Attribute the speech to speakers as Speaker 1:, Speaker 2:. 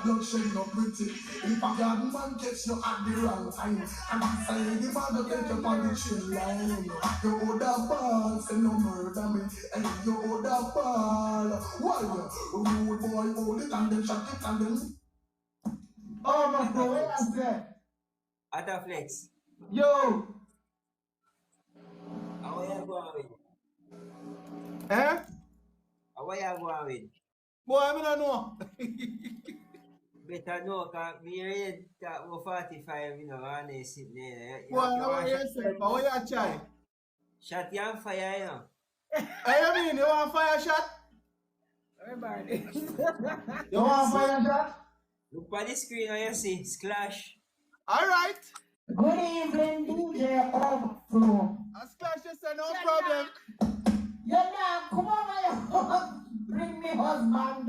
Speaker 1: bloodshed no pretty. If a garden man catch you at the wrong time, and he say the man go take you on the chin line. You would have ball, say no murder me, and you would have ball. Why you rude boy hold it and then shut it and then. Oh my God, what I said?
Speaker 2: Ataflex.
Speaker 1: Yo!
Speaker 2: How you going with?
Speaker 1: Eh?
Speaker 2: How you going with?
Speaker 1: Boy, I don't know.
Speaker 2: Better know, because me read that 45, you know, and they sit there.
Speaker 1: Boy,
Speaker 2: You
Speaker 1: what
Speaker 2: want
Speaker 1: you say? How you try?
Speaker 2: shot you on fire, you know.
Speaker 1: Hey, you mean you want fire shot?
Speaker 3: Everybody.
Speaker 1: You want fire shot?
Speaker 2: Look at the screen how you see, splash.
Speaker 1: Alright.
Speaker 3: Good evening, DJ Overflow.
Speaker 1: A splash you say no problem.
Speaker 3: You know, come over here. Bring me husband.